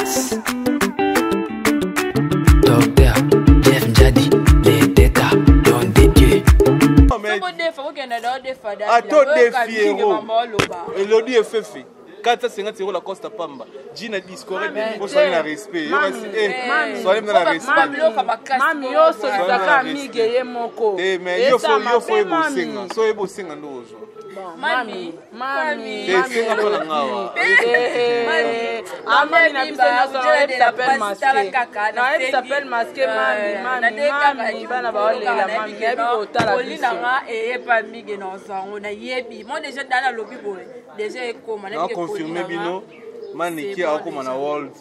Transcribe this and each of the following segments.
Nas Docteur Jeff Njadi les déca don des dieux. Ato défi héros. Elodie est fait. 450 € la Costa Pamba. Gina discord pour soigner la respect. Soyez dans la respect. Mami yo solidaka amiga ye moko. Mais yo faut ebosenga. So ebosenga ndozo. Mami. Senga pona ngawa. Mami na bisa na so elle s'appelle masqué. Na elle s'appelle masqué mami. Bana ba olela mami. Yebi otala biso. Olina e pa amiga na zango na yebi. Moi déjà dans la lobby boy. Déjà ekoma na confirmé bino maniki akoma na world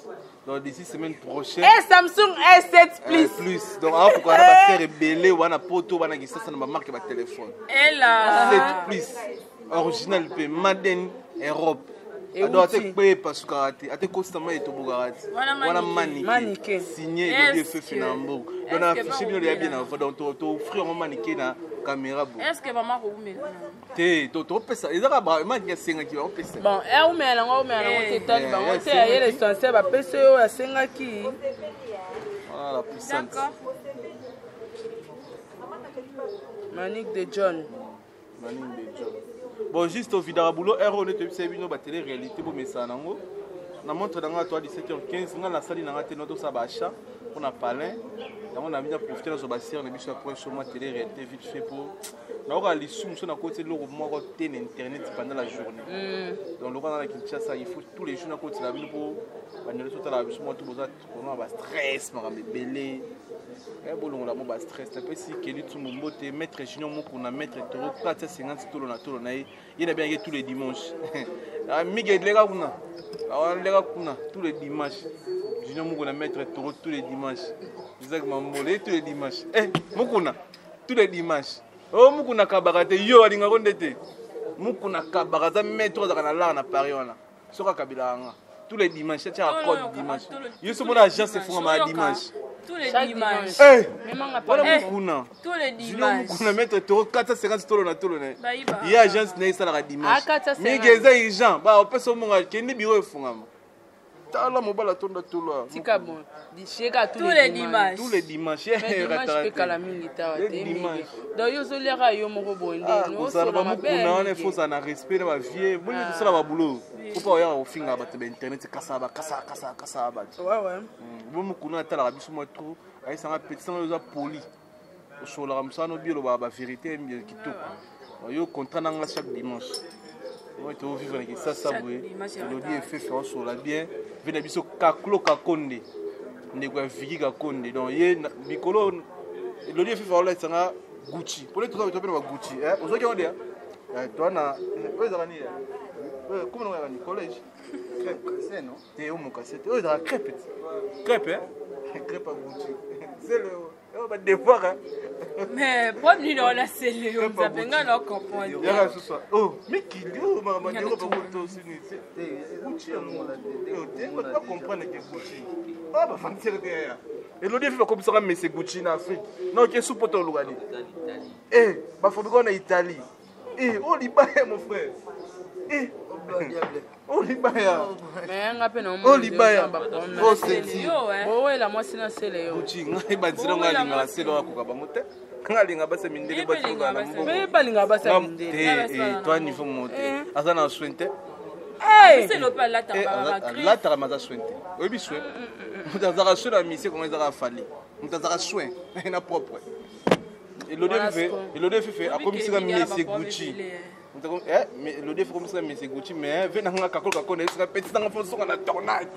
donc d'ici semaine prochaine et Samsung S7 plus donc alors pourquoi va faire rebelle wana poto wana qui ça na ba marque ba téléphone et là 7 plus original pe Maden Europe alors te paye parce que ate constamment et to bugarati wana maniki signé le DFF na Hambourg donc na affiché bino ya bien na donc to offrir un maniki na caméra. Est-ce que maman vous met to pesa ezaka ba maniki senga ki ba pesa bon e umela ngote tali ba ngote ya yele sense ba pesa yo ya senga ki voilà la puissance. D'accord. Manique de John. Bon juste au vidéo boulot erreur ne te c'est bino ba télé réalité bo message nango na montre dans toi 17h15 nga la salle na ngate noto sa bacha on a palin on a bien profiter de ce bassin on a biso après sur moi télé réalité vite fait pour na ora li sum so na côté loko moko ten internet pendant la journée donc le dans la Kinshasa il faut tous les jours na côté la ville pour banner sur la biso moi tout boza on a ba stress ma belé et bolongo la mo ba stress na pesi keli tumumbo te maître junior mo pour na maître toro 450 tolo na tolo na il est bien tous les dimanches amiga lega kuna lega kuna tous les dimanches junior mo na maître toro tous les dimanches exactement molé tous les dimanches mukuna tous les dimanches oh mukuna kabarate yo alinga kondete mukuna kabarata maître za na na Paris wana soka kabila nga tous les dimanches tu as code dimanche yo so mon agence se font ma dimanche tous les dimanches tous les dimanches mukuna maître toro 450 tolo na tolo na ya agence na isala dimanche mais geza urgent ba opesa monga kendi biro efungama tala mobala tonda tolo tika bon dicheka tous les dimanches donc yo zo lera yo moko bonde no so ba mukuna on faut ça na respect na ba vie boni tout ça la ba boulot faut pas ya ofinga ba te internet kasa ba ouais bon mukuna tala biso mo trop ay sanga petit sans yo poli so la msano bielo ba vérité mbi kitoko yo contrat na chaque dimanche. Moi, tu vas vivre avec ça, Elodie est fait faire sur la bien. Venez biso kaklo kakonde. Ne quoi vigi kakonde. Donc yé Mikolo Elodie est fait faire là ça Gucci. Pour les tout ça tu peux Gucci. Vous savez comment dire? Toi na ouais ça ni. Comment on va ni collège? Crêpe c'est non? T'es au mon cassette. Ouais ça crêpe. Crêpe crêpe à Gucci. C'est le on va devoir mais pas ni dans la cellule on ça venga non comprendre ya ce soir oh mais qui dit oh maman dit on va tout aussi Gucci on va comprendre que Gucci ah bah fantir derrière et l'autre fait comme ça mais c'est Gucci en Afrique non qui est sous poto lugani bah faut qu'on en Italie oh Libanais mon frère oh Libaya mais ngape no oh Libaya oh c'est oh la moi c'est na sele yo Gucci ngai banzira ngali ngala sele wa kuka bamote ngali ngabasa mindele ba tunga na mbo mais bali ngabasa mindele toi niveau monte azana swente c'est le pas là là ta maza swente obi swente mutazaka swela mission comment ezaka fali mutazaka swente na propre et l'autre fait a comme si comme monsieur Gucci mais le défi comme ça mais c'est Gucci mais venez nga kakolo kakona c'est petit dans fond sur la tornade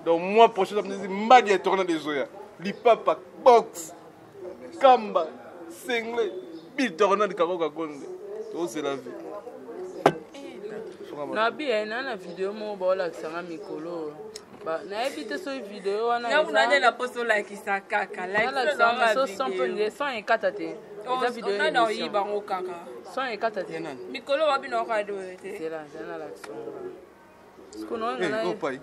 donc moi prochain ça me dit madi tornade des oya li papa box kamba single bi tornade kakolo kakona to c'est la vie na bien na vidéo mo ba la sanga mikolo ba na éviter ce vidéo wana ya kuna na posto like ça kaka like ça so 104 te eza vidéo na na yiba ngo kaka 104 te mikolo wabi no ka do te c'est là na l'action ce qu'on a na oh pai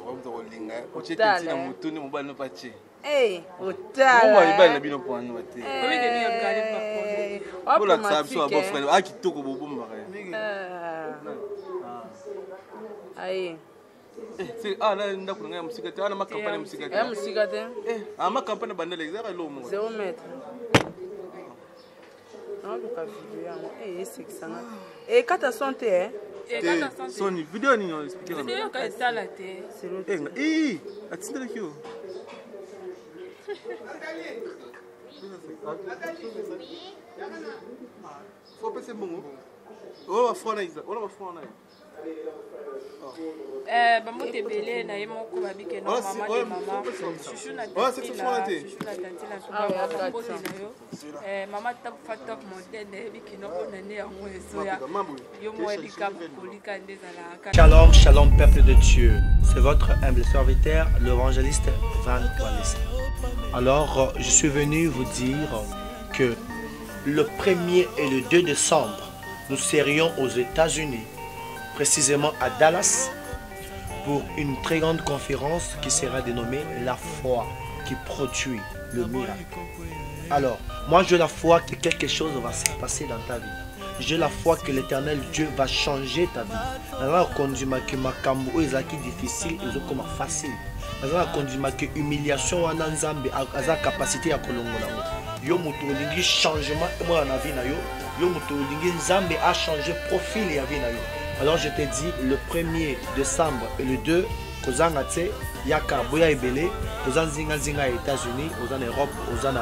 on doit linga o chete na mutuni mobali no pache otala on va ibala bino poano te oui que bien regarder pas pour la table so abo frère a kitoko bobomba Aïe. Ah là, on a pour nous musique. On a ma campagne musique. Musique. Ah ma campagne bandelle exact et l'homme. 0 mètre. Non, le cas vidéo. C'est que ça. Et quand tu santé, son vidéo ni on explique. Vidéo quand ça la tête. c'est l'autre. Attendez que faut passer bon. Oh, va faire ça. On va faire ça. Maman te belé na yemo ko babike na maman de maman chouchou na tati la maman tap fatop modèle biki no ko nane yango ezoya yo mo elika polika ndezala. Shalom, shalom peuple de Dieu. C'est votre humble serviteur, l'évangéliste Van Wallis. Alors, je suis venu vous dire que le 1er et le 2 décembre, nous serions aux États-Unis, précisément à Dallas, pour une très grande conférence qui sera dénommée La foi qui produit le miracle. Alors, moi j'ai la foi que quelque chose va se passer dans ta vie. J'ai la foi que l'éternel Dieu va changer ta vie. Alors, conduit que ma cambo est difficile et comme facile. Alors, conduit que humiliation en ensemble a sa capacité à colongola. Yo muto lingi changement moi na vie na yo. Yo muto lingi nzambe a changé profil et vie na yo. Alors je te dis le 1er décembre et le 2 kozanga tse yaka boya ebele kozanzinga zinga aux États-Unis, aux en Europe, aux en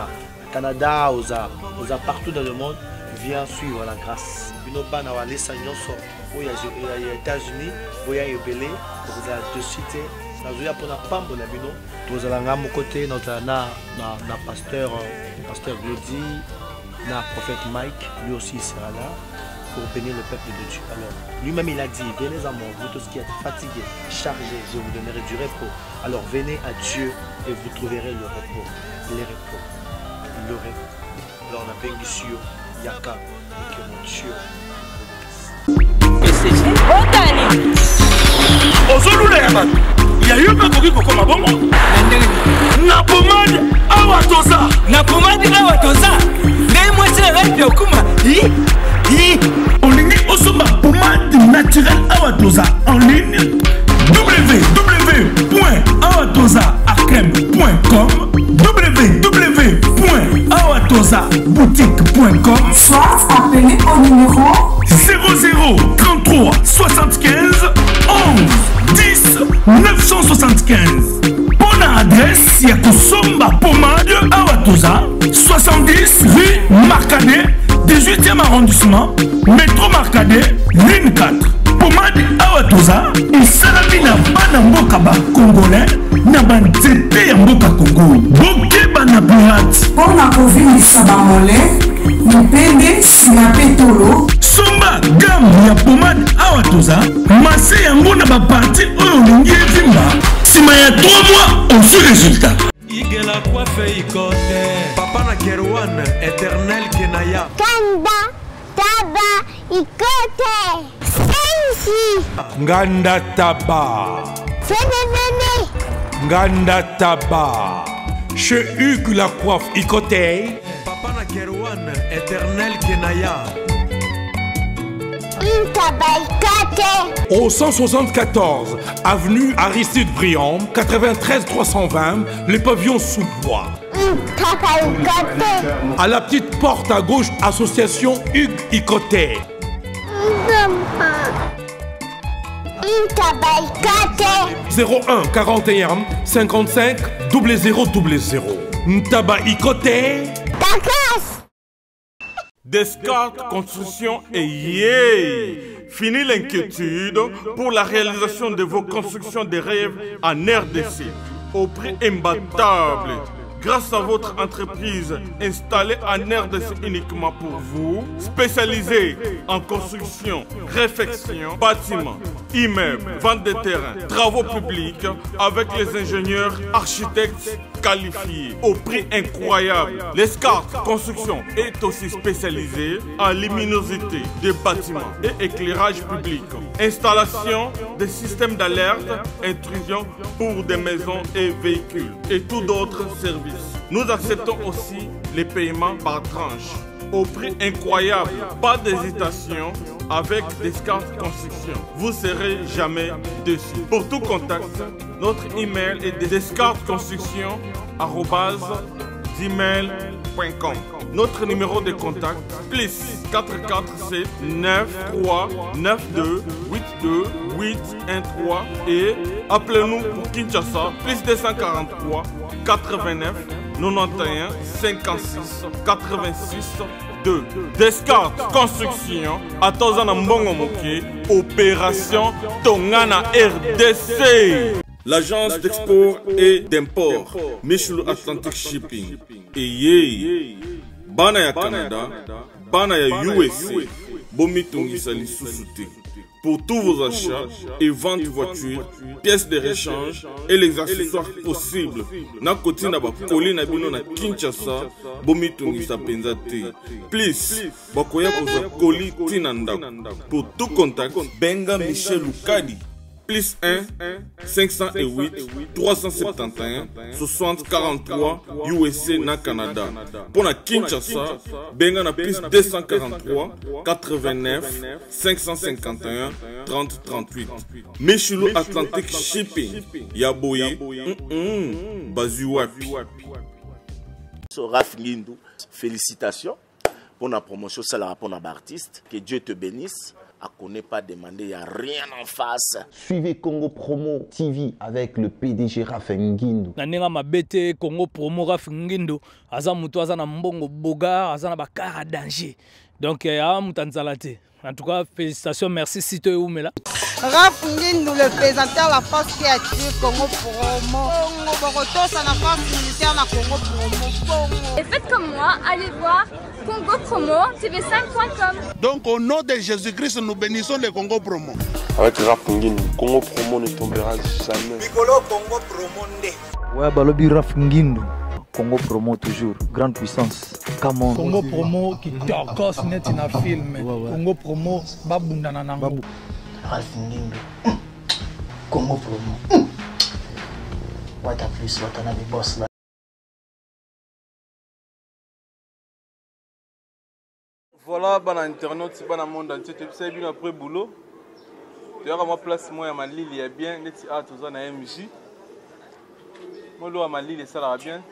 Canada, aux partout dans le monde, viens suivre la grâce. Bino bana wa lesa nyonso oya aux États-Unis, boya ebele aux de cité nazoya pona pambo na bino tozalanga mo côté na pasteur Glody, na prophète Mike, lui aussi il sera là pour bénir le peuple de Dieu. Alors, lui-même il a dit, venez à moi, vous tous qui êtes fatigués, chargés, je vous donnerai du repos. Alors venez à Dieu et vous trouverez le repos. Le repos. Le repos. Alors on a béni sur Yaka et que mon Dieu il y a eu un peu comme un bon na pomade awatoza na pomade awatoza les moi c'est la vie okuma on ligne osoma pomade naturelle awatoza en ligne www.awatozaarkem.com www.awatozaboutique.com soit appelé au numéro 00 33 75 11 10 975. Bonne adresse, Yakosomba Pomade Awatoza, 70 rue Marcadet, 18e arrondissement, métro Marcadet, ligne 4. Pomade Awatoza, et Salamina Banamboka Congolais, Nabanzete Yamboka Congo. Boke Banapirat. Pour la province Sabamole, Mupende, Sinapetolo. Somba gamme ya pomade Awatoza, massé yango na ba parti oyo lingi vimba. Sima ya 3 mois, on suit résultat. Igela coiffe ikote. Papa na Kerwan, éternel Kenaya. Kanda, taba, ikote. Ensi. Nganda taba. Fenenene. Nganda taba. Chez Hugues la coiffe ikote. Papa na Kerwan, éternel Kenaya. Au 174 avenue Aristide Briand, 93 320, les pavillons sous bois. À la petite porte à gauche, association Hugues Ikoté. 01 41 55 0000. Ntaba Ikoté. Descartes Construction et yay! Fini l'inquiétude pour la réalisation de vos constructions de rêves en RDC au prix imbattable. Grâce à votre entreprise installée en RDC uniquement pour vous, spécialisée en construction, réfection, bâtiments, immeubles, vente de terrains, travaux publics, avec les ingénieurs architectes qualifiés au prix incroyable. Descartes Construction est aussi spécialisée en luminosité des bâtiments et éclairage public, installation des systèmes d'alerte, intrusion pour des maisons et véhicules et tout d'autres services. Nous acceptons aussi les paiements par tranche au prix incroyable. Pas d'hésitation, avec Descartes Construction. Vous serez jamais déçus. Pour tout contact, notre email est descartesconstruction@gmail.com. Notre numéro de contact, plus 447 93 92 82 813 et appelez-nous pour Kinshasa, plus 243 89 91 56 86 2. Descartes Construction, Atozana Mbongo Moké, Opération Tongana RDC. L'agence d'export et d'import, Michel Atlantic Shipping. Et Bana ya Canada, Bana ya USA, Bomitongisa Lissousouté. Pour tous vos achats et ventes de voitures, pièces de rechange et les accessoires possibles. Na koti na ba koli na bino na Kinshasa, Bomitongisa Penzate. Please, bakoya koza koli tinanda. Pour tout contact, Benga Michel Lukadi. Plus 1 508 371 60 43 USA na Canada. Pour la Kinshasa, benga na plus 243 89 551 30 38. Michelo Atlantic Shipping. Yaboye. Bazuwapi. Raph Ngindou, félicitations pour la promotion, c'est la rapport à l'artiste. Que Dieu te bénisse. À connaît pas demander, il n'y a rien en face. Suivez Congo Promo TV avec le PDG Raph Ngindou. Nanenga mabete Congo Promo Raph Ngindou. Aza mutu aza na mbongo boga, aza na bakara danger. Donc ya mutanzalate. En tout cas, félicitations, merci Sito Oumela. Raph Ngindou, le présentateur de la force créative Congo Promo. Boroto, c'est la force militaire de Congo Promo. Et faites comme moi, allez voir Congo Promo, tv5.com. Donc au nom de Jésus-Christ, nous bénissons le Congo Promo. Avec Raph Ngindou, Congo Promo ne tombera jamais. Piccolo Congo Promo ndé. Ouais, balobi Raph Ngindou. Congo Promo toujours, grande puissance. Come on. Congo Promo qui torcos net in a film. Congo Promo babunda na nango. Raph Ngindou. Congo Promo. What a plus, what a big boss là. Voilà, bon internaute, bon monde entier, tu sais bien après boulot. Tu as ma place moi à ma Lille, il y a bien, net à tous en MJ. Moi à ma Lille, ça va bien.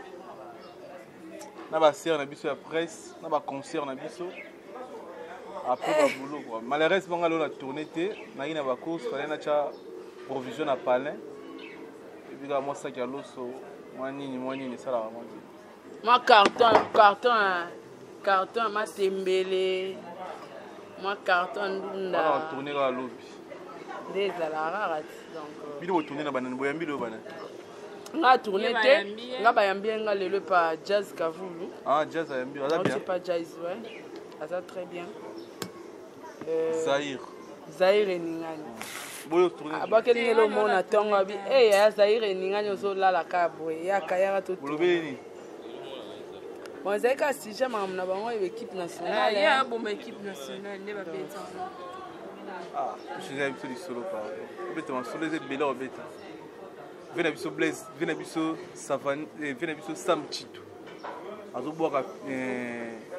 Na ba sœur na biso ya presse, na ba concert na biso. Après ba boulot quoi. Malheureusement ngalo na tourner té, na ina ba course, fallait na cha provision à Palais. Et puis là moi ça qui a loso, moi nini ça là moi. Moi carton ma tembele. Moi carton ndunda. On va tourner là lobby. Des alarats donc. Bino tourner na banane boyambi lo banane. Nga tourné te, nga bayambi nga lelo pa Jazz Kavulu. Ah Jazz ayambi, ça bien. C'est pas Jazz ouais. Ça très bien. Zahir Eningani. Boyo tourné. Abakeli ngelo mona tonga bi ya Zahir Eningani ozo lala kabo ya kayara to. Bolobeni. Bon zeka si jamais na bango équipe nationale. Ya bon équipe nationale ne ba beta. Ah, je suis habitué du solo pas. Beta on solo les bela beta. Vena biso Blaise, vena biso Savane, vena biso Sam Chitu. Azo boka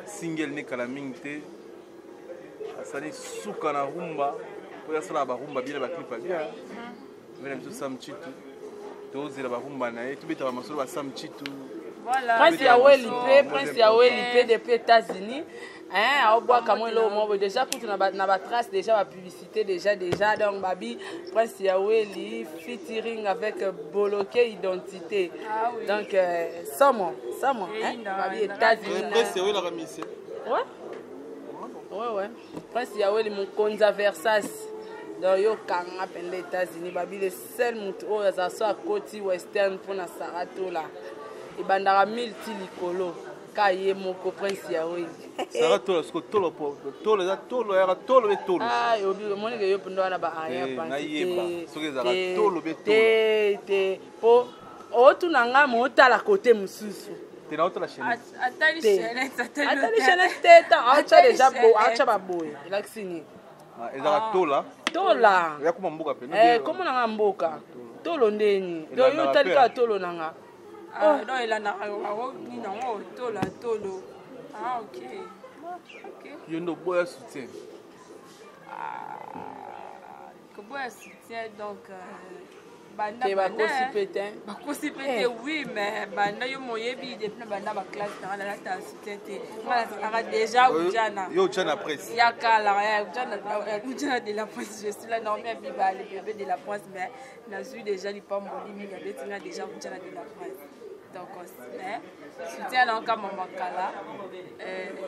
single ne kala mingte. Asali suka na rumba, po ya sala ba rumba bila ba clip bien. Vena biso Sam Chitu. Tozela ba rumba na ye, tubeta ba masolo ba Sam Chitu. Voilà. Prince Yaweli P depuis États-Unis. Hein, au bois comme le déjà pour na ba trace déjà la publicité déjà donc babi Prince Yaweli featuring avec Boloké Identité. Ah, oui. Donc Samo hein babi États-Unis. Prince Yaweli la remise. Ouais. Prince Yaweli mon konza Versace. Donc yo kanga pende États-Unis babi le seul mutu o za so à côté western pour na Sarato là. Et bandara multi likolo. Kaye moko Prince Yaweli. Sarato la sko tolo era tolo be tolo. Ah yo bi moni ke yo pundo na ba aya pa. Na yeba. Soki za tolo be tolo. Te po o tunanga mo tala côté mususu. Te na autre la chaîne. Atali chaîne teta acha déjà bo acha ba boy. Laksini. Ah ezaka tola. Tola. Ya kuma mboka pe. Comment na mboka? Tolo ndeni. Do yo talika tolo nanga. Ah non, il a un tolo. Ah ok. Yondo boya soutien. boya soutien donc bakosi pete oui mais banda yo moyebi depuis banda ba classe na la ta soutien te ngala déjà ujana yo ujana presse ya kala ya ujana de la presse je suis là non mais biba le bébé de la presse mais na suis déjà li pas moli mi ya betinga déjà ujana de la presse donc mais soutien na ka mama kala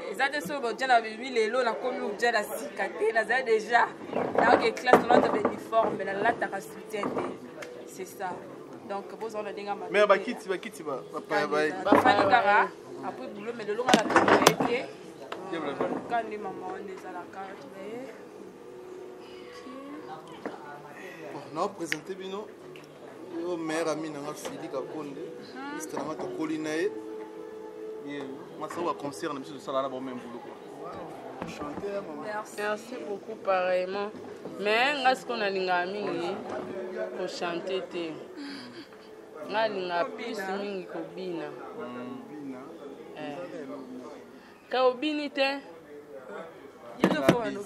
ezade so ujana bibi lelo na komi ujana sikate na za déjà na que classe na ta uniforme mais la ta soutien te. C'est ça. Donc, vous en avez un mais bakiti ba fani kara après boulot mais de l'eau à la tête quand les mamans on est à la carte mais on a présenté bino yo mère ami na Fili Kakonde liste na to kolinae et moi ça va concert na biso ça là bon même boulot merci beaucoup pareillement mais ngas qu'on a linga mingi ko chanter te nga linga plus mingi ko bina ka obini te yelo ko no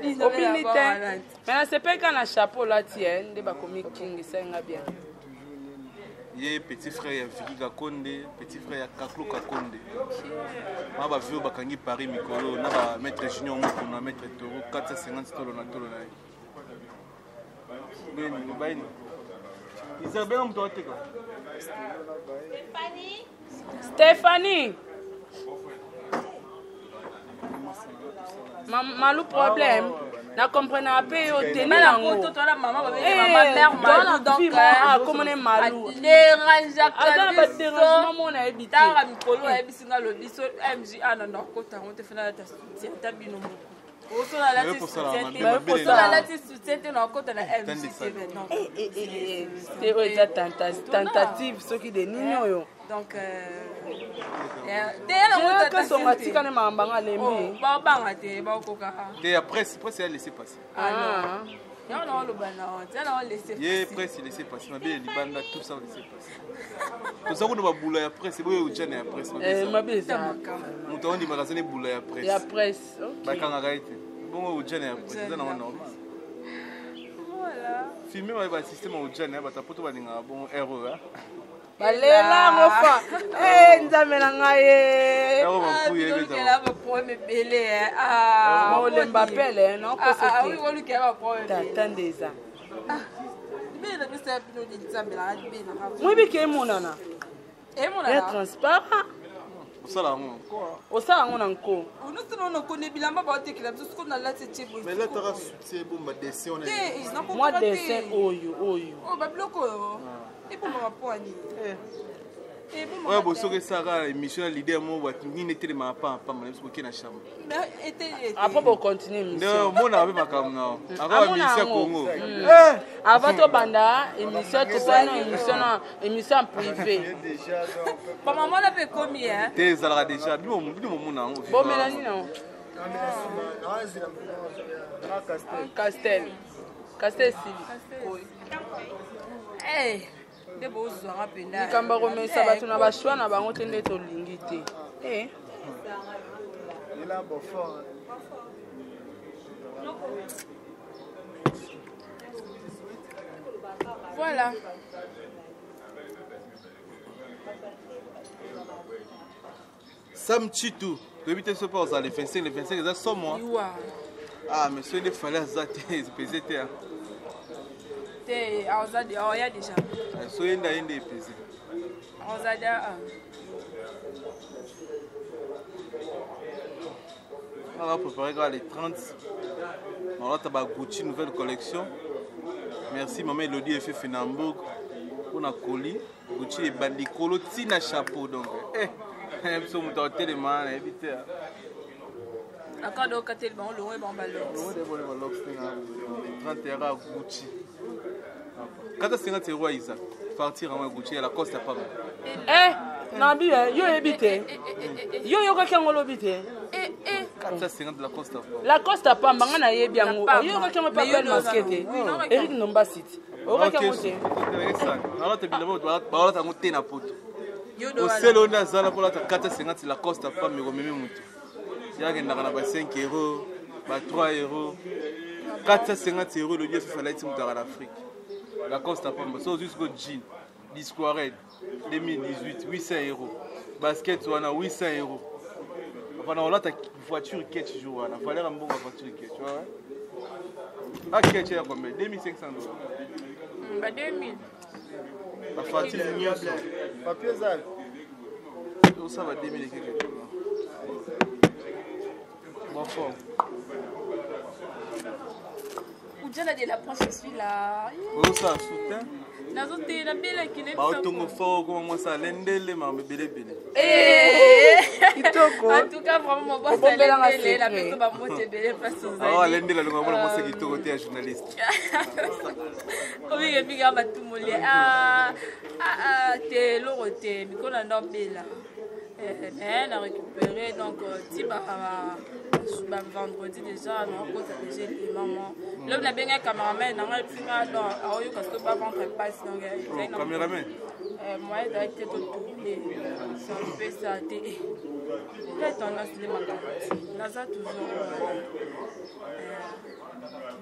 bina obini te mais c'est pas quand na chapeau là tie nde ba komi king ça nga bien. Ye petit frère ya Fili Kakonde, petit frère ya Kaklo Kakonde. Ma ba vieux bakangi Paris mikolo na ba maître junior moko na maître Toro 450 tolo na tolo na. Beni baini. Isabelle mto ateka. Stéphanie. Malou problème. Na comprendre un peu au tenir en haut. Toi la maman va venir maman mère malou donc comment on est malou. Dérangement mon habité. Ta mikolo ebisinga lo biso MJ anana kota on te fait la soutien ta bino moko. Osola la soutien na kota na MJ non. C'est oza tentative ce qui de nini oyo. Donc que son matika ne mambanga lembi. Ba banga te ba koka. Et après elle laisser passer. Ah non. Non le bana, on laisser passer. Ye presse laisser passer, ma belle libanda tout ça laisser passer. Tout ça on va boula ya presse, boye ujane ya presse. Ma belle ça. Muto on dit magazine boula ya presse. Ya presse. OK. Ba kanga gaite. Bon ujane ya presse, ça na normal. Voilà. Filmer va système ujane ba tapoto ba ninga bon erreur. Balela ngofa nzamela ngaye la problème belé le Mbappé non ko ah oui on lui qui a problème t'attendeza mais le monsieur pino di nzamela bina moi bi ke monana et transparent osala ngo osala ngo nanko ono tino no kone bilamba ba tekela biso ko na la tete bo mais là tara soutien bomba dessin on est moi dessin oyo oh ba bloko et pour ma poignée ouais bon so que ça ra émission leader mo wa ngine tele ma pa mais parce que na chambre après pour continuer non émission mon na ba kam na encore émission Congo avant to banda émission to sana émission privée ba maman la fait combien t'es ça déjà bimo na bon melani non Castel Sili eh debo zwa penda likamba komesa bato na bashwa na bango te nde tolingi te ila bofort voilà Sam Chitou tu habites ce pas aux les 25 ça sont moi ah mais c'est des fallait ça pesé te Azadi oh ya déjà so yenda ende pesé Azadi on va préparer les 30 on va tabac Gucci nouvelle collection merci maman Elodie et Fifi Nambourg pour na colis Gucci et bandicolo tina chapeau donc so muto tellement éviter akado katel ba lo ba balo lo 30 € Gucci quand est-ce que tu vois Isa partir en Gucci à la Costa pas nabi yo ebite yo ka kangolo bite 450 de la Costa la Costa pas mbanga na yebi yango yo ka kango pas belle masquette Eric Nomba City o ka kango te alors te bilabo ba ta ngote na poto o selo na zala pour la 450 la Costa pas mais meme mutu Il y a 5 euros, 3 euros, 450 euros le lieu sur l'Afrique. La Costa Pamba, c'est jusqu'au jean, Discoared, 2018, 800 euros. Basket, on a 800 euros. Enfin, on a ta voiture qui est toujours là. Il fallait un bon voiture qui est, tu vois. Ah, qui est combien? 2500 euros. 2000. La voiture est mieux. Papier Zal. Ça va 2000 et quelque chose. Bon fort. Oudjana de la France, je suis là. Oh, ça soutient. Nazote la belle qui n'est pas. Autongo fort, comment moi ça l'endele, mais belle. En tout cas, vraiment, mon boss a l'endele, la personne va monter belle place aux amis. Ah, l'endele, le moment où c'est qui côté journaliste. Comme il y a bien à tout le monde. T'es l'oroté, mais qu'on a nommé là. Elle a récupéré, donc, vendredi déjà, on a déjà les mamans. L'homme n'a bien un caméraman, on a fait un don, parce que pas vendre un passe. Caméraman? Moi, il a été tourné, ça fait ça. Il a tendance à ma carte. Toujours.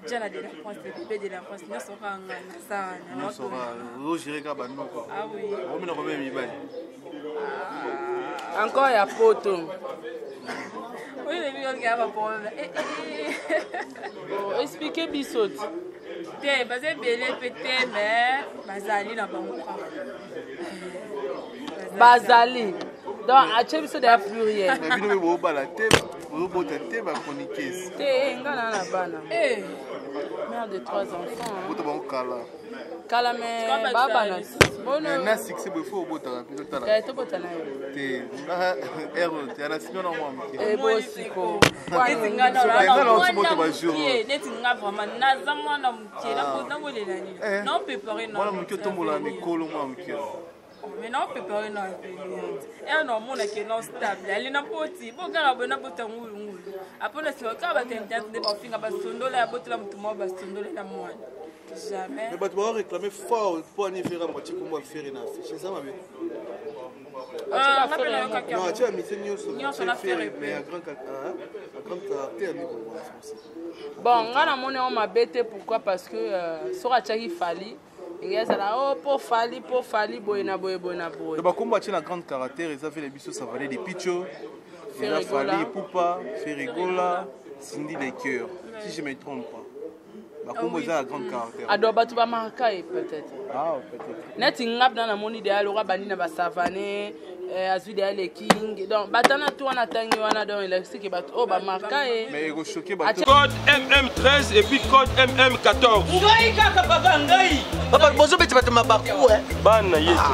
Déjà, de la France, le bébé de la France, nous sommes en ça. Nous sommes ah oui. Encore il y a photo. Oui, mais il y a un problème. Expliquez Bissot. T'es basé belé pété, mais Bazali n'a pas mon Bazali. Donc, à Tché Bissot, il y a plus rien. Mais nous, on va la tête, on va la chroniquer. T'es un gars dans la banane. Mère de 3 enfants. Kala me baba na bono na succès be fo bota rapide tala ka to bota na te na ero te ana sinyo na mwa e bosiko kwani ngana na bota ba jour neti nga vraiment na zamwa na mkie na ko na bolela ni non préparer non wala mkie to mola mikolo mwa mkie mais non préparer non et non mon que non stable ali na poti bokala bona bota ngulu apona sio ka ba tente de ba finga ba sondola ya botela mtu mo ba sondola na mwana. Jamais. Mais tu vas réclamer fort pour aller faire un moitié pour moi faire une affiche. C'est ça ma vie. Non, tu as mis ces news mais à grand caractère. Bon, on a m'a bêté pourquoi parce que sur la Tchaki Fali, il y a ça là, oh pour Fali, boyna. Bah comme tu as un grand caractère, ils ont fait les bisous, ça valait des pichos. Il a Fali, Poupa, Ferrigola, Cindy les cœurs. Si je ne me trompe pas. Comment ils ont un grand caractère. Adoba tu vas marquer peut-être. Ah peut-être. Net ingap dans la moni de alora banina ba savane, azu de ale king. Donc batana tu wana tangi wana dans électrique bat oh ba marquer. Mais ego choqué ba. Code MM13 et puis code MM14. Ngai kaka papa ngai. Papa bozo beti batama baku Bana yetu.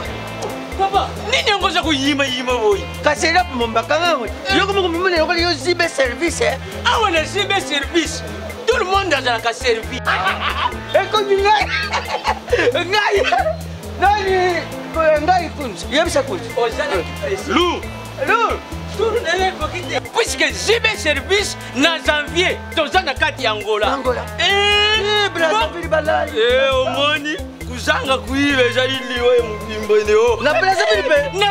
Papa, nini ngoza kuyima boy? Kasela pombaka ngawe. Yoko mumule yoko yo zibe service Ah on a zibe service. Tout le monde dans la servi. Et comme il puisque j'ai mes services dans janvier, dans la carte Angola. Au moni, kuzanga kuive jaili we mbimbeleo. Na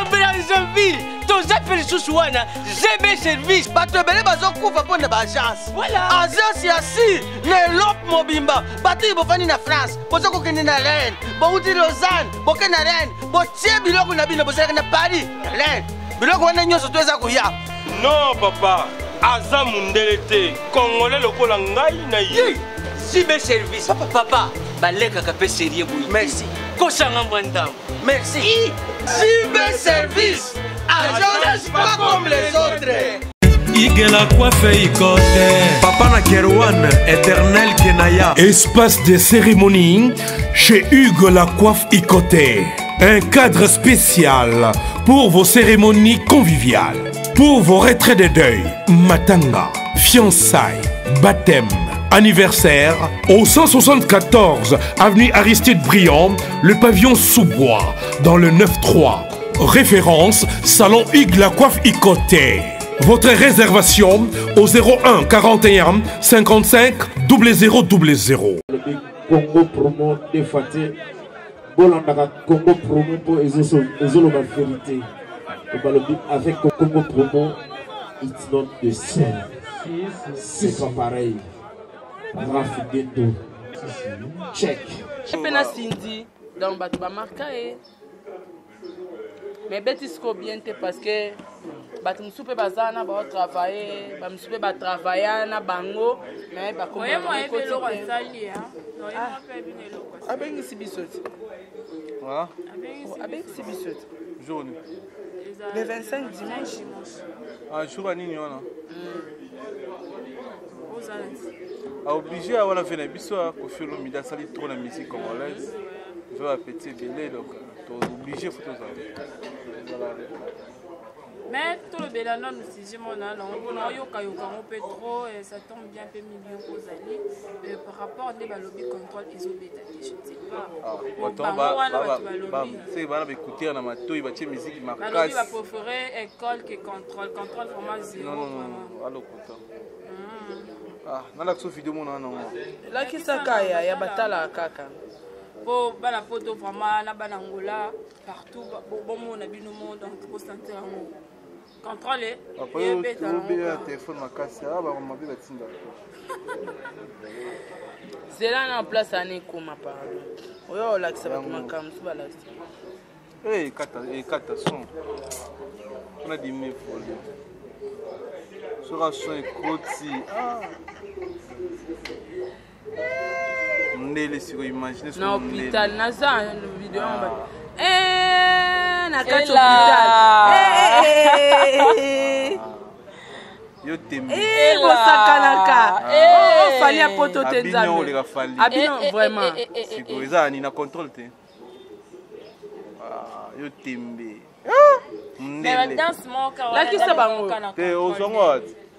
Brazzaville. Toza pelisusu wana ZB service bato ebele bazokufa mpona baagence voilà agence ya si na elope mobimba bato bofandi na France bozokokende na Rennes bouti Lausanne boke na Rennes botie biloko na bino bozalaki na Paris Rennes biloko wana nyonso to eza koya non papa aza mundele te congolais lokola ngai na ye ZB service papa balekaka mpe serie boyi merci kosanga mwandamo merci ZB service agence pas comme les autres. Ige la coiffe Ikote. Papa na Kerwan, éternel Kenaya. Espace de cérémonie chez Hugues la coiffe Ikote. Un cadre spécial pour vos cérémonies conviviales. Pour vos retraits de deuil, matanga, fiançailles, baptême, anniversaire. Au 174 avenue Aristide Briand, le pavillon sous-bois, dans le 9-3. Référence Salon Hugues la coiffe Ikote. Votre réservation au 01 41 55 0000. Congo promo de Faté. Bolandaka Congo promo pour Ezolo la vérité. Avec Congo promo It's not the same. C'est pas pareil. Raph Guindo. Check. Je peux na Cindy. Donc, tu vas marquer. Mais bêtis ko bien parce que tu soupe bazana ba travailler, ba soupe ba travailler na bango, mais ba comme moi pe lo sali hein. Moi pe bien lo. Avec sibisoti. Voilà. Avec sibisoti. Journée. Le 25 dimanche. Ah, jour à nini wana. Obligé à voilà venir biso ko felo mida sali trop la musique congolaise. Je vais petit belé donc obligé faut ça. Mais tout le Bélano, nous si mon allant, on peut trop, ça tombe bien, peu milieu aux alliés. Par rapport à des lobby contrôle, ils ont bêta, je ne sais pas. C'est voilà, écouter dans ma toile, il va musique, ma casse. La lobby va préférer école que contrôle, contrôle vraiment zéro. Non, allô, ah, dans la vidéo, mon nom. Là, qui s'accueille, il y a batala kaka. Pour la photo vraiment na banangola partout bon on a bien au monde donc pour sentir un contrôler après bien téléphone ma casse ah ba on m'a dit batinda c'est là en place à Nekoma par oyo la ça va makam ça va là eh kata son on a dit mais folie sera son écouti ah Ndele si vous imaginez ce na hôpital na ça vidéo na kati hôpital yo tembe bosakanaka on fali a poto tenzame abino vraiment siko eza ni na contrôle te yo tembe mais danse mon car la qui ça bango te ozongo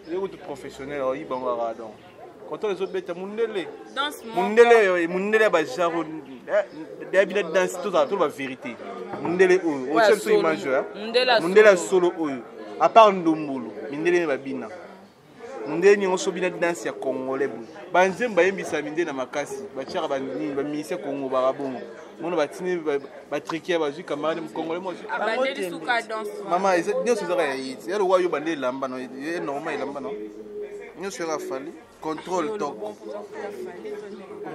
yo tout professionnel yi bango radon quand les autres bêtes mundele mundele ba genre d'habitude dans tout la vérité mundele o c'est une image mundele solo oyo à part ndombolo mundele ba bina mundele ni oso bina danse ya congolais ba nzemba yembisa minde na makasi ba tchara ba ni ba mise kongo ba rabongo mono ba tini ba triquer ba ju camarade mu congolais mo abandeli suka danse mama ese nyo so zaka yi ya lo wa yo bandeli lamba no e normal lamba no nyo sera fali contrôle toc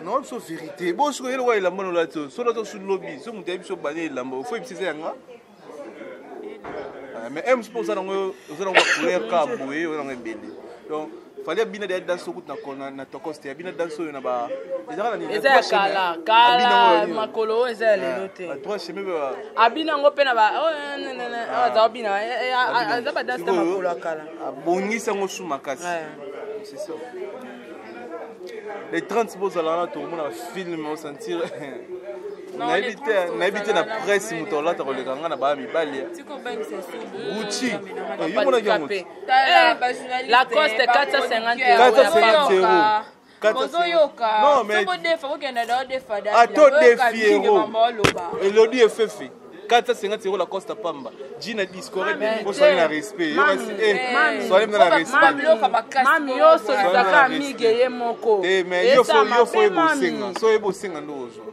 non c'est vérité bon ce que le roi la mano là sur l'autre sous lobby so muté biso bané lambo faut ibisé yanga mais aime pour ça donc vous allez couleur ka boé on est belé donc fallait bien des dans ce coup na tokoste bien dans ce na ba eza kala makolo eza le noté toi chemin abina ngope na ba za abina za ba dans makolo kala bongisa ngo sous makasi c'est ça. Les 30 beaux allants, tout le monde a filmé, on sentir. On a évité la presse, on a été relégé, on a été relégé. Gucci, la coste 450 €. 450 €. Non, mais. Attends, défi euros. Et l'audio est fait. 450 € la costa pamba. Gina discoré pour soigner le respect. Soyez dans le respect. Mami yo so zaka amigue ye moko. Mais yo faut ebosenga. So ebosenga ndozo.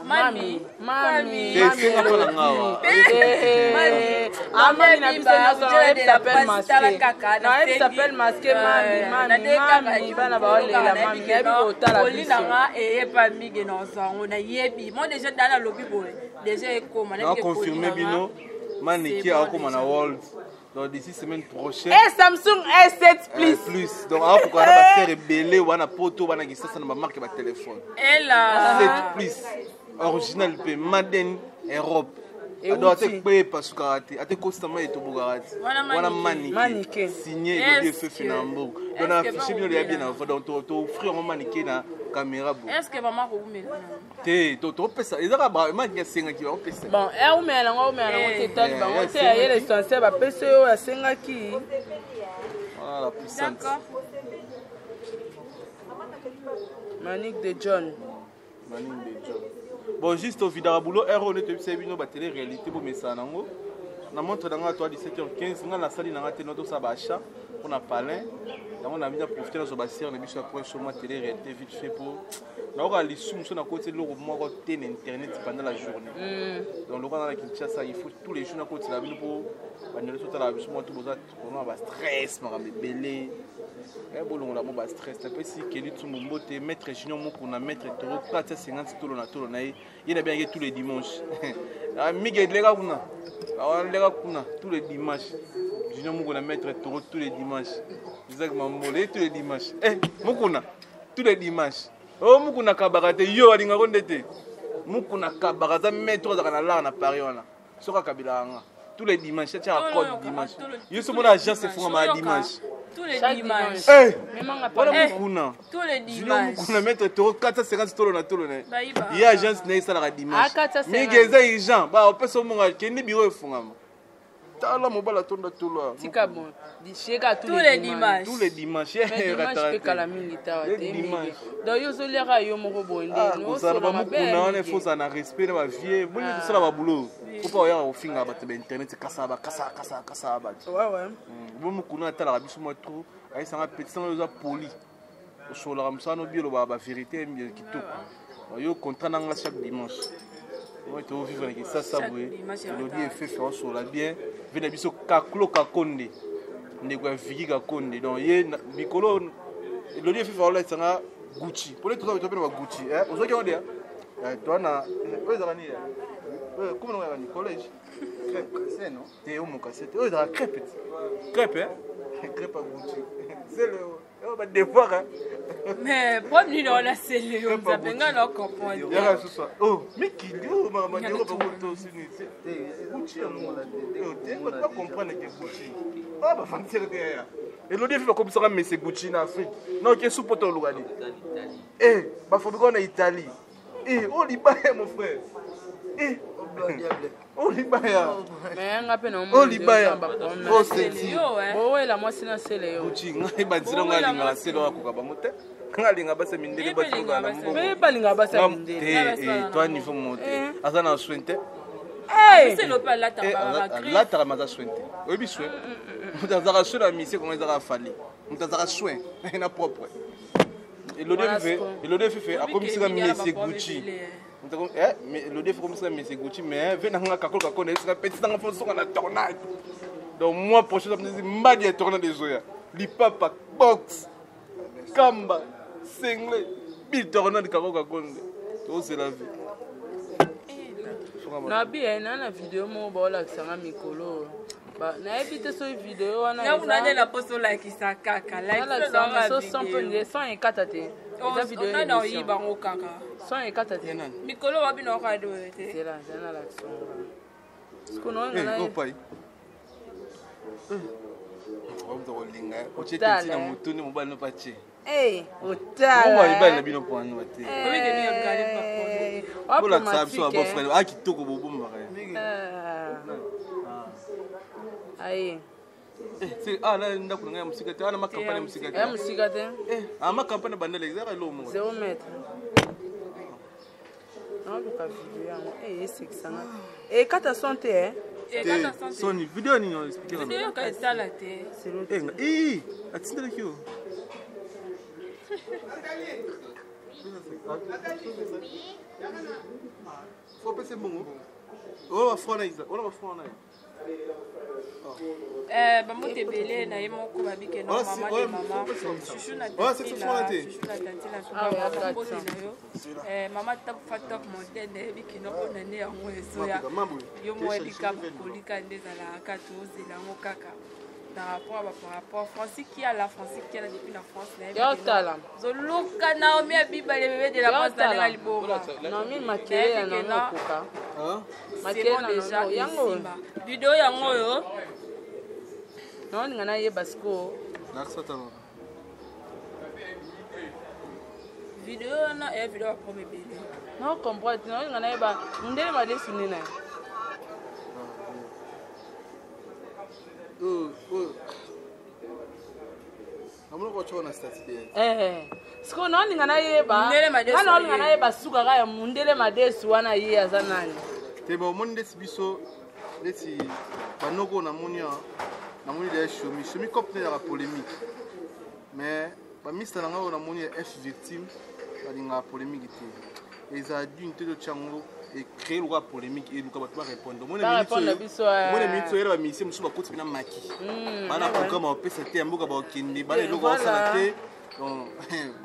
Mami. Senga pour la ngawa. Mami na biso na so elle s'appelle masqué. Non, elle s'appelle masqué mami. Bana ba olela mami. Ya bi otala biso. Olina nga e pa migue na sango na yebi. Moi déjà dans la lobby boy. Déjà ekoma na confirmé bino maniki a comme na world donc d'ici semaine prochaine et Samsung S7 plus donc alors pourquoi na ba faire belé wana poto wana ki sasa na ba marque ba téléphone et là 7 plus original pe Maden Europe alors te pe parce que ate constamment et to bugarati wana maniki signé le DF Finambo donc na affiché bino ya bien avant donc to offrir un maniki na caméra bon est-ce que maman ko umela te to pesa ezaka ba maniki senga ki ba pesa bon e umela ngo te tali ba ngo te ya le sense ba pesa yo ya senga ki voilà la puissance d'accord Manique de John bon juste au vidéo boulot erreur ne te c'est bino ba télé réalité bo message nango na montre dans toi 17h15 nga na sali na ngate noto sa ba achat on a palin on a mis à profiter de ce bassin on a mis sur point sur moi télé réalité vite fait pour naoka lisumu so na côté loko moko te na internet pendant la journée donc loko na Kinshasa il faut tous les jours na côté la bino pour bandela so tala biso mo to boza on ba stress makambe belé et bolongo la mo ba stress pe si keli tu mbote maître junior moko na maître toro 450 tolo na tolo na ye na bien tous les dimanches miguel lega kuna lega kuna tous les dimanches junior moko na maître toro tous les dimanches Isaac Mambolé tous les dimanches mokuna tous les dimanches oh mukuna kabarate yo alinga kondete mukuna kabarata metro za kana la na Paris wana soka kabila nga tous les dimanches tia code dimanche yo so mona agence font ma dimanche tous les dimanches mukuna tous les dimanches mukuna mettre to 450 tolo na tolo ne ya agence ne sala dimanche migeza irgent ba opeso monga kendi biro efungama tala mobala tonda tolo tika bon dicheka tous les dimanches dimanche kala milita wa dimanche donc yo zo lera yo moko bonde no so ba mukuna on faut ça na respect na ba vie boni ko sala ba boulot faut pas ya ofinga ba te internet kasa ba ouais bo mukuna tala biso mo trop ay sanga petit sans yo poli o sola ramsano bielo ba vérité mbi kitoko yo contrat na chaque dimanche moi tu vivre avec ça oui le dia fait faire sur la bien vena biso kaklo kakonde ndeko ya viki kakonde donc ye bikolo le dia fait faire là sanga Gucci pour les tout ça tu peux pas Gucci ozoki on dia toi na ezakani comment on est collège crêpe c'est non t'es au mon cassette za crêpe crêpe crêpe à Gucci c'est le on va devoir mais pas ni dans la cellule on ça benga no comprendre ya ça ça oh mais qui dit maman dit pas to sini Gucci on la tête on pas comprendre que Gucci ah ba fantir derrière et l'autre fait comme ça mais c'est Gucci en Afrique non qui est sous poto lugadi ba fabriquer en Italie oh Liban mon frère oh Libaya mais ngape no oh Libaya oh c'est oh ouais la moi c'est sele yo Gucci ngai banzira ngalinga la sele wa kuka bamote ngalinga base mindele batuka na mbo mais balinga base mindele toi niveau monte azana swente c'est le pas là là ta maza swente obi swente mutazaka swela mise comment ezaka fali mutazaka swin na propre et le fait a comme ça mais Gucci mais le défi comme ça mais c'est Gucci mais venez nga kakolo kakone c'est petit dans fonction na tornade donc moi prochain ça me dit mbadi ya tornade des oya li papa box kamba single bi tornade kakolo kakone to c'est la vie na bien na vidéo mo ba la sanga mikolo ba na éviter ce vidéo wana na unane la poso like ça kaka like ça so 100 katate eza vidéo on a dans yi bango kaka 100 katate mikolo wabi no ka do te c'est là na l'action ce qu'on a là oh pai on doit linga o chete na mutuni mobali no pache otala mo ba ibali na bino po anu te obi ke bi ngale pa ko la tsabso abo frère a kitoko bobumba aye c'est là ndako nga musika te ana makampani musika te musika te makampani bandele ezaka lo mo 0 mètre non ka vidéo yango c'est ça kata santé Sony vidéo ni no expliquer vidéo ka sala te c'est l'autre atindele kio faut passer bon oh afona isa on va afona bamote ebele na ye moko babike no mama de mama chuchu na tati na mama takufa top montaine ebiki no mpona nde yango ezoya yo mo ebika kolika nde ezalaka tozela yango kaka par rapport Francis qui a la France qui a depuis la France là zoluka Naomi abiba le bébé de la France dans la liboma Naomi makele na nokuka makele déjà yango vidéo yango yo non ngana ye basko naksata no vidéo na e vidéo pour me bébé non comprendre non ngana ye ba ndele ma desine na siko naolinga nayeba kana olinga nayeba suka kaya mundele madesi wana ye aza nani te baomoni ndeti biso neti banoko namoni deya shomi cope ne yaka polémique mais bamista na ngai oyo namoni ya f victime balinga polémique te eza d'une te tchango et créer loi polémique et luka batwa répondre moi les minutes era ba mission musu bakoti bina maki bana programme au PCT mboka ba kindi bana loko sala te donc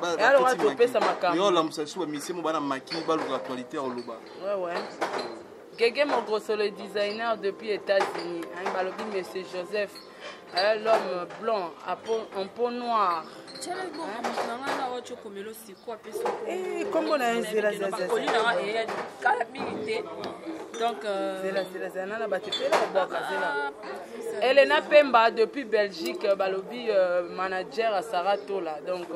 ba koti pesa makambo yo la musasu ba mission bana maki ba luka actualité au luba ouais Gege Mogrosso, le designer depuis États-Unis, Balobi Monsieur Joseph, l'homme blanc en peau noire. Comment on a un zéla donc Elena Pemba depuis Belgique, Balobi manager à Saratola. Donc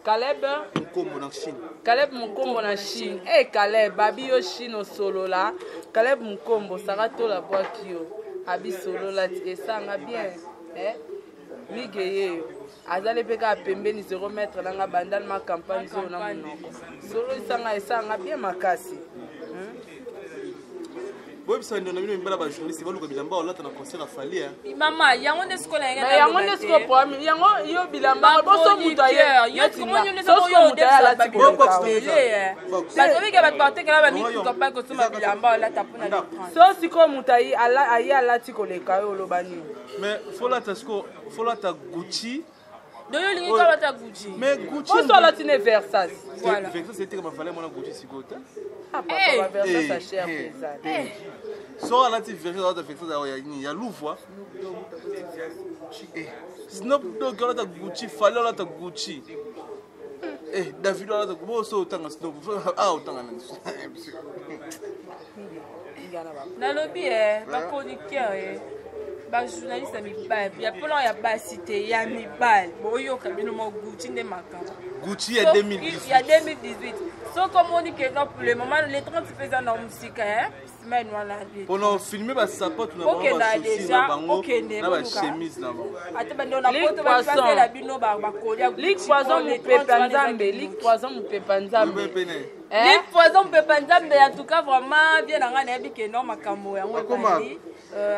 Caleb Mukombo en Chine. Caleb Mukombo en Chine. Eh Caleb, Babi yo Chine au solo là. Caleb Mukombo, Saratola Boakio. Abi solo là et ça nga bien. Migeye. Azale peka pembeni 0 mètre na nga bandal ma campagne zo na monoko. Solo ça nga bien makasi. Oui, ça nous a mis une belle journaliste. Il va nous dire que là, tu as conseillé la falie. Maman, il y a un escole. Il y a un escole pour moi. Il y a un bilamba. Bon, son moutailleur. Il y a comment nous ne sommes pas là. Tu peux pas expliquer. Parce que quand tu partais, quand tu vas pas que tu m'as bilamba là, tu as pas. So si comme moutaille, aïe là, tu connais quand au lobani. Mais faut là ta Gucci. Donc il y a ta Gucci. Mais Gucci. Faut soit là tu ne Versace. Voilà. Versace c'était comme fallait mon Gucci si côté. Ah papa, Versace ça cher ça. Sors là, tu verras dans ta fête, il y a Louvre. Snoop Dogg, là, ta Gucci, Fallon, là, ta Gucci. David, là, ta Gucci, autant de Snoop. Ah, autant de dans le lobby, ma chroniqueur, ma journaliste, il y a pas il y a pas cité, il y a mis balle. Bon, il y a Gucci de Macam. Gucci, il y a 2018. Il y a 2018. Sauf comme on dit que non, pour le moment, les 30 faisant dans la musique, semaine, voilà. Pendant filmer, ça porte une chemise là-bas. Ligue Poison, mon pépanzambe. Ligue Poison, mon pépanzambe. Ligue Poison, mon pépanzambe. En tout cas, vraiment, bien dans la vie que non, ma camo.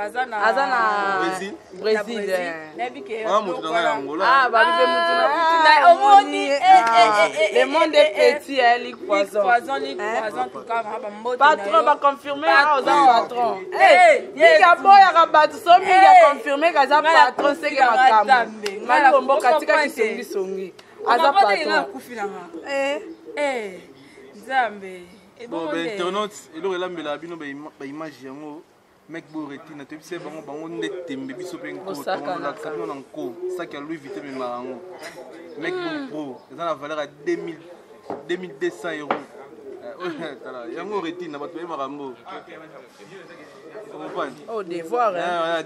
Azana Brésil. Ah, bah, le monde est petit, Ligue Poison. Ligue Poison, en tout cas, patron va confirmer. Patron. Il y a boya rabatu so mi ya confirmer kaza patron c'est que makambo. Malombo katika kisongi songi. Aza patron. Zambe. Bon ben internaute, il aurait la mela bino ba image yango. Mec Boretina, tu sais bango net tembe biso penko la camion nanko. Ça qui a Louis Vuitton me marango. Mec pro, ça la valeur à 2200 €. Yango Retina ba to marambo. Oh, devoir.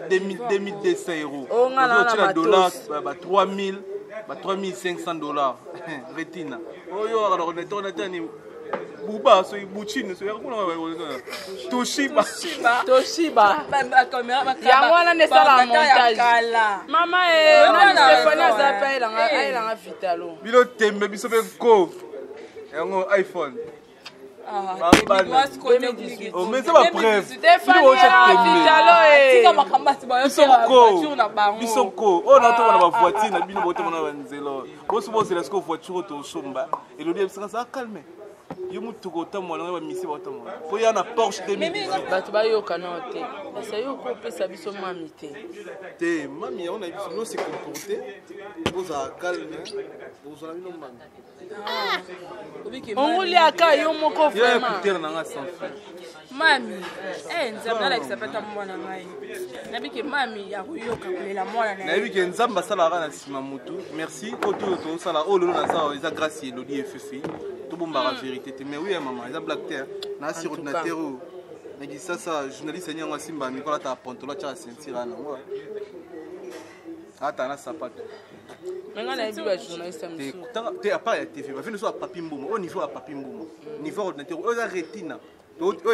2200 €. Oh, on a dollars, 3000, 3500 $. Retina. Oh, yo, alors on est ni Bouba, so Buchine, so Toshiba. Yango wana ne sala montage. Mama na Stéphanie Zapa elanga vitalo. Bilo tembe biso be ko. Yango iPhone. Oh, mais c'est ma preuve. Stéphanie Bisoko. Oh, non, tu vas voiture, na bino bote mona banzelo. Boso boso la sko voiture to somba. Et le dia ça calme. Yo mutuko tamona ba misi ba tamona. Faut y na Porsche 2018. Ba tu ba yo kanote. Ça yo ko pesa biso mamité. Te mami on a biso no se comporter. Boza calme. Bozo na bino mami. On voulait aka yo moko vraiment. Ya écouter na nga sans fin. Mami, nzamba la kisapata mwana ngai. Nabiki mami ya kuyoka kulela mwana na. Nabiki nzamba sala na sima mutu. Merci oto to sala o lolo na sa eza grâce Elodie FFI. To bomba la vérité. Mais oui maman, eza black terre. Na sur ordinateur. Nagi ça journaliste nyanga simba mikola ta pantola cha sentir na moi. Ata na sapato. Menga na biba journaliste msu. Te à part TV, va venir sur papi mbomo. Au niveau à papi mbomo. Niveau ordinateur, o eza retina. O eza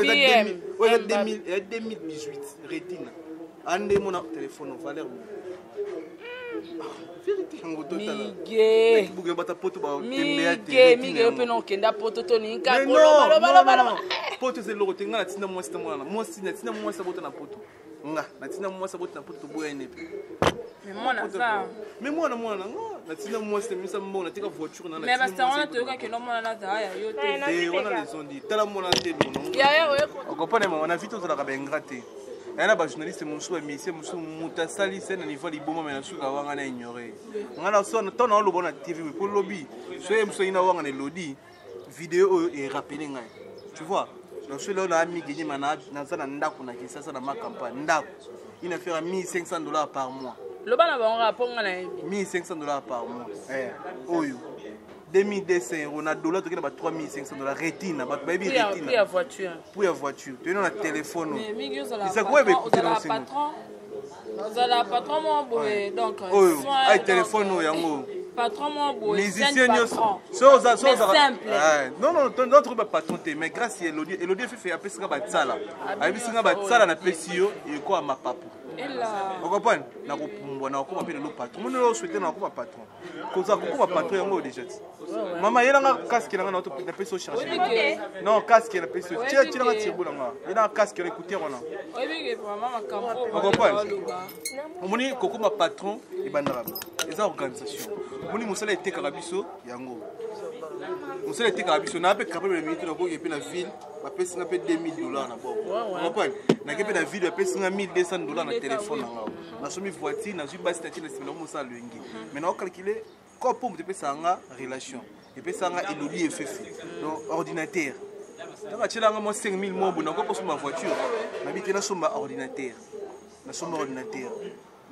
2018 retina. Ande mon téléphone valeur. Vérité ngo total. Mige. Buge bata poto ba Mige pe non kenda poto to ni ka balo. Poto c'est le rotenga na tina moi c'est moi. Moi si na tina moi ça bota na poto. nga natina mwasi abota poto boyene pe mais mwana natina mwasi misa mbona natika voiture na mais basta wana toyoka ke no mwana na za ya yo te wana raison dit tala mwana te non ya on comprend mais on a vite autour de la bengrate yana ba journaliste musu ba mission musu mutasali c'est na niveau liboma mais na suka wanga na ignorer ngana so na tona lo bona TV pour lobby so musu ina wanga na lodi vidéo et rappeler ngai tu vois donc celui là ami gagné manage na ça na ndako na kisa ça na ma campagne ndako il a fait $1,500 par mois le bana ba on raponga na $1,500 par mois oyo 2200 euros na dollar to ba $3,500 retina ba baby retina pour la voiture tu na téléphone ça quoi be écouter dans patron vous allez patron mon boy donc ay téléphone yango patron mon boy musicien non notre patron mais grâce à Elodie fait appeler ça batsala abisinga batsala na pesio et quoi ma papu on comprend na kopumbwa na ko appeler le patron mon no souhaiter na ko patron koza ko patron yango déjà mama yelanga casque na na to na peso charger non casque na peso tia na tirbola nga yena casque na écouter ona on comprend omoni kokoma patron et bandara eza organisation moni musala etekaka biso yango musala etekaka biso na pe capable minute na ko yepe na ville ba pesi na pe $2,000 na bon on comprend na kepe na ville ba pesi na $1,200 na téléphone nga na somi voiture na zui basi tatina simela musala lengi mais na calculer ko pour te pesa nga relation et pesa nga Elodie et Fefe donc ordinateur donc atila nga mo 5,000 mo bona ko poso ma voiture na bi tena somba ordinateur na somba ordinateur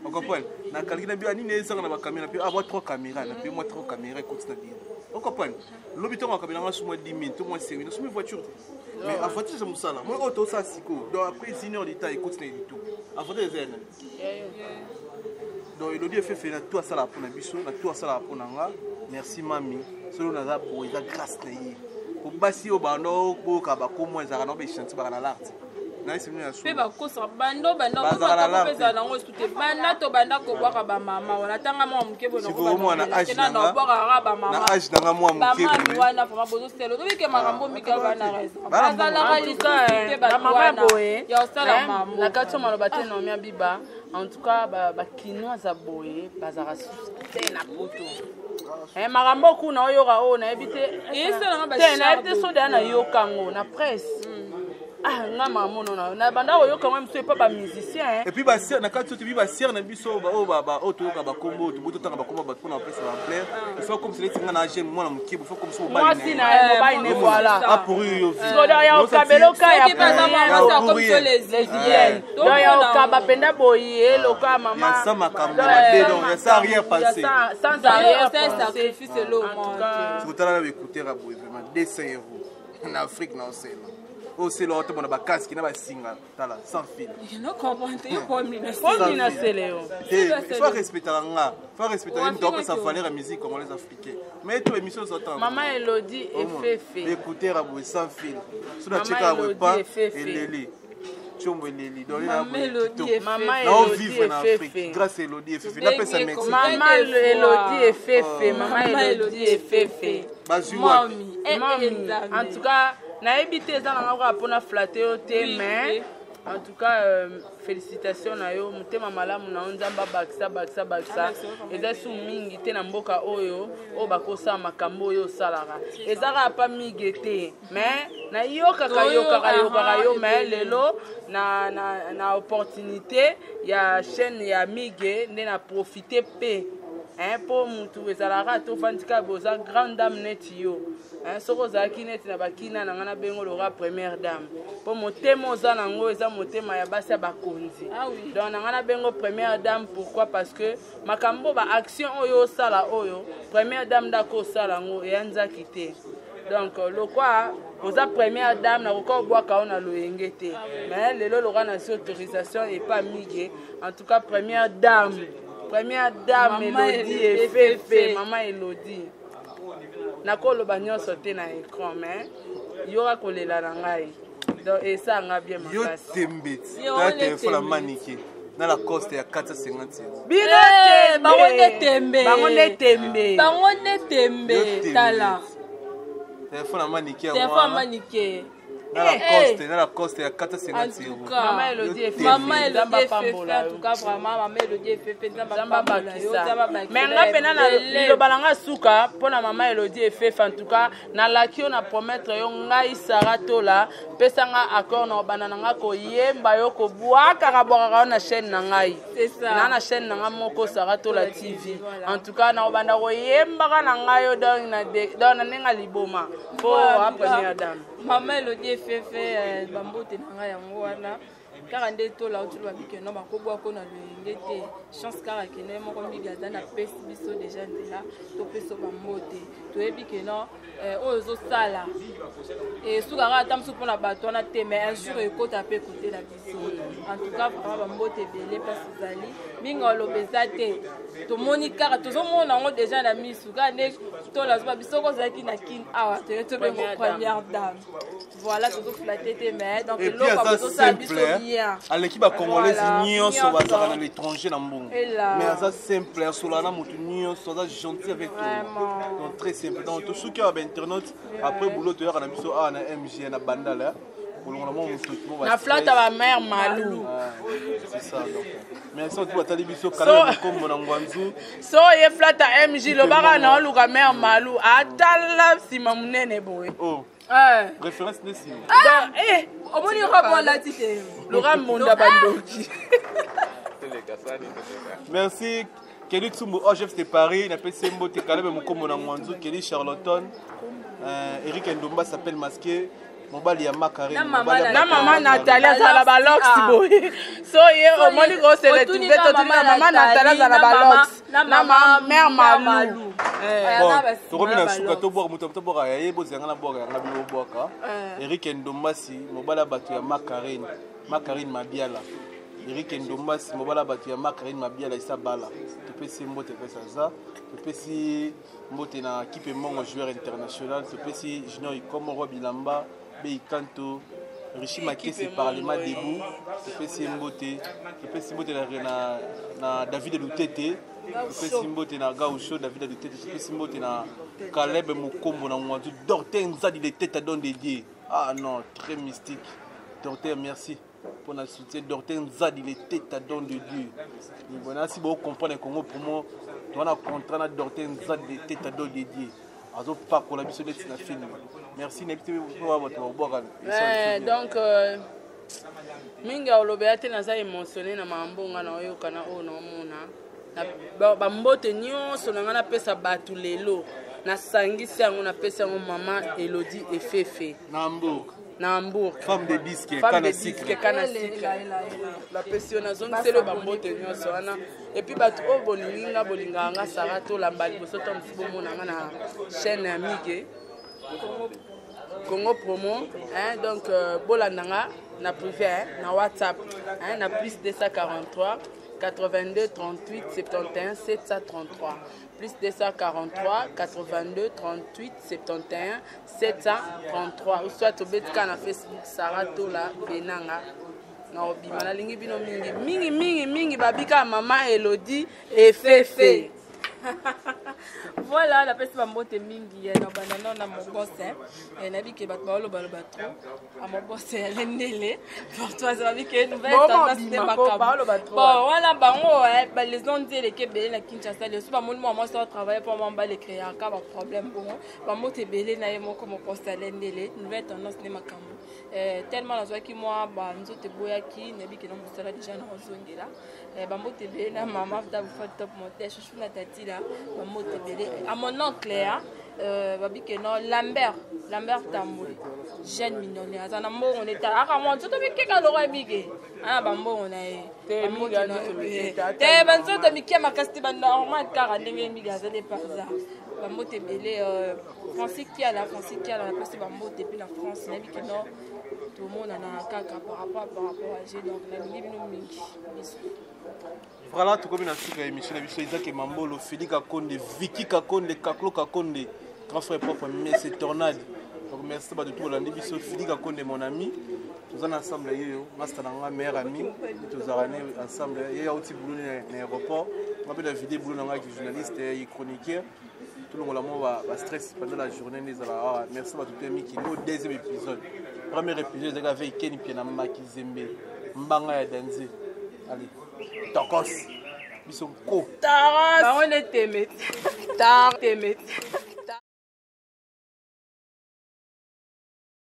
on comprend na calculer bien ni ne sanga na ba caméra puis avoir 3 caméras na puis moi 3 caméras écoute na dire on comprend l'hôpital en caméra sur moi 10,000 tout moi 5,000 sur mes voitures mais à voiture c'est musala moi auto ça siko donc après 1 heure d'état écoute na tout à voiture c'est donc Elodie fait na tout ça la pour na biso na tout ça la pour nga merci mami solo na za pour eza grâce na ye ko basi o bando ko ka ba ko mo ezaka na be chantier ba na l'art na isi mina so pe ba ko sa bando ko ka pesa na ngo tout banda to banda ko bwa ka ba mama wala tanga mo mke bono ko ba na age na bwa ka ba mama na age na mo mke mama wana fa bozo stelo to ke makambo mika bana raison baza la réalité na mama boye ya sala mama na kato maloba te no mia biba en tout cas ba kinois za boye bazara te na poto makambo kuna oyoka o na ebite na ebite soda na yokango na presse nga mamono na banda oyoka mwa mso pas ba musicien et puis ba sir na kati to ba sir na biso ba o ba o to ka ba kombo to buto tanga ba kombo ba pona presse ba plaire il faut comme c'est nga na j'aime moi na mkibu faut comme ça au moi si na ba ine voilà ah pour yo soda ya okabelo ka ya comme ça les lesbiennes donc ya okaba penda boyi eloka mama ya sama kambo ba dedon ya ça rien passé sans arrière c'est un sacrifice le monde tu tala ba écouter ra boyi vraiment 200 € en Afrique na océan oh c'est l'autre mon ba casque na ba singa tala sans fil non comprendre na seleo il faut respecter nga faut respecter une dope ça valeur la musique comme les africains mais tout émission s'entend maman Elodie et Fefe écouter ra boy sans fil sur la cheka pas et Leli chombo Leli dans la maman Elodie et Fefe grâce à Elodie et Fefe na pesa merci maman Elodie et Fefe maman Elodie et Fefe mami en tout cas na ebité eza na ngako apona flatter yo te mais en tout cas félicitations na yo mutema malamu na nzamba bakisa eza su mingi te na mboka oyo o bakosa makambo oyo salaka ezaka pa mige te mais na yokaka yo mais lelo na opportunité ya chaîne ya mige nde na profiter pe pour mutu ezalaka to fandika boza grande dame neti yo soko ozalaki neti na bakina na nga na bengo lora première dame mpo motema oza nango eza motema ya basi ya bakonzi donc na nga na bengo première dame pourquoi parce que makambo baaction oyo osala oyo première dame ndako osala yango eyanzaki te donc lokwa oza première dame nakoka obwaka o na loyenge te mais lelo loka na si autorisation epa mige en tout cas première dame Elodie et Fefe maman Elodie nakoloba nyonso te na écran mais yoka kolela na ngai donc esanga bien makasi yo tembeti ta téléphone la maniqué na la coste ya 450 bango ne tembe tala téléphone la maniqué téléphone maniqué na la coste ya 450 euros. Maman Elodie est en tout cas vraiment maman Elodie est fait mais nga pena na lobalanga suka pona maman Elodie est fait en tout cas na laki on a promettre yo ngai saratola pesanga accord na banana nga ko yemba yo ko bwaka ka bwaka na chaîne na ngai c'est ça na chaîne na nga moko saratola TV en tout cas na banda ko yemba na ngai yo donc na nenga liboma po après ya dame maman Elodie fait bambote na ngai yango wana kaka nde tola otu babike no bakobwako na loyenge te chance kaka kene moko mbiga aza na pesi biso deja nzela topeso bambote toyebi ke no oyo ozosala esukaka ata mosusu mpona bato wana te mais un jour ekota mpe ekotela biso en tout cas vraiment bambote ebele place ezali mingi oloba eza te tomoni kaka tozomona yango deja na misu kaka nde tola zoba biso kozalaki na kine awa toye tobengo première dame voilà tozoflate te mais donc eloko bazosala biso bien à l'équipe congolaise nyonso bazaka na l'étranger na mbongo mais aza simple asolana motu nyonso aza gentil avec toi donc très simple donc to soki ya internaute après boulot toyaka na biso awa na MG na bandala bolongola mo motu na flata ba mère Malou c'est ça donc mais ça tu batali biso kala kombo na ngwanzu so ye flata MG lobaka na oluka mère Malou atala sima munene boy référence de Simo. Omoni rapport là tite. Laurent Monda Bandoki. Merci. Kelly Tsumbo, chef de Paris, n'a pas Sembo Tekaleb Mukombo Nangwanzu, Kelly Charlotten, Eric Ndomba s'appelle Masqué. Mobali ya Makare. Na maman Natalia Zalabalox boy. So ye omoni ko se retrouver to na maman Natalia Zalabalox. Na maman mère Malou. To romi na suka to boka muto to boka ya yebo zanga na boka ya ngabilo boka. Eric Ndombasi mobala batu ya Makarine. Makarine Mabiala. Eric Ndombasi mobala batu ya Makarine Mabiala isa bala. To pesi mbote pesa za. To pesi mbote na équipe mongo joueur international. To pesi Junior Ikomo Robilamba. Beikanto, Rishi Makesi Parlement debout, Pesi Mbote na David Lutete, Pesi Mbote na Gaoucho, David Lutete, Pesi Mbote na Caleb Mukombo na Mwanzu, Dorté Nzadi les têtes à don dédié. Ah non, très mystique. Dorté, merci pour notre soutien. Dorté Nzadi les têtes à don de Dieu. Voilà, si vous comprenez le Congo pour moi, on a un contrat na Dorté Nzadi les têtes à don dédié. Merci. Donc minga olobea te naza émotionné na mambonga na oyoka na o na mona ba mbote nyonso na ngana pesa batu lelo na sangisi yango na pesa yango maman Elodie Efefe na Hambourg femme de disque kana sikre la pension azongiselo ba mbote nyonso wana et puis batu o bolinga nga sarato la mbali bosoto msibomo na na chaîne amige Congo Promo hein donc bolandanga na privé na WhatsApp hein na plus 243 82 38 71 733 plus 243 82 38 71 733 ou soit tobetika na Facebook Sarato la Benanga na obima na lingi bino mingi babika maman Elodie Efefe. Voilà la peste bambote mingi na banana na mon boss na biki bat baolo baloba trop à mon boss lendele pour toi ça biki nouvelle tendance de macabre bon voilà bango les gens disent les kebele na Kinshasa les super monde moi ça travailler pour m'en les créer un cas problème pour moi bambote belé na yemo comme poste lendele nouvelle tendance de macabre tellement la joie qui moi ba nzote boyaki na biki non bosala déjà na ozongela bambote belé na maman da vous faire top monter chouchou na tati là bambote belé à mon oncle babike no Lambert Tamboul jeune mignonne azana mbo on est aka mon tout bike ka lo bike ana bambo on a te banzo to bike makasti ban normal car ndenge migaza de parza bambo te belé Francis qui a la place bambo depuis la France na bike no tout le monde a kaka par rapport à j'ai donc la bino mingi voilà tout comme une suite émission la biso Isaac Mambolo Félix Kakonde Vicky Kakonde Kaklo Kakonde grand frère propre mais c'est tornade donc merci de tout la biso Félix Kakonde mon ami nous en ensemble yo master na meilleur ami tous arrêtés ensemble il y a aussi boulot dans l'aéroport on a la vidéo boulot na qui journaliste et chroniqueur tout le monde va stress pendant la journée des merci à tout ami qui nous deuxième épisode Premier épisode avec Kenny Piena Makizembe. Mbanga ya Denze. Allez. Tokos. Ils sont co. Taras. On est témé. Tar témé.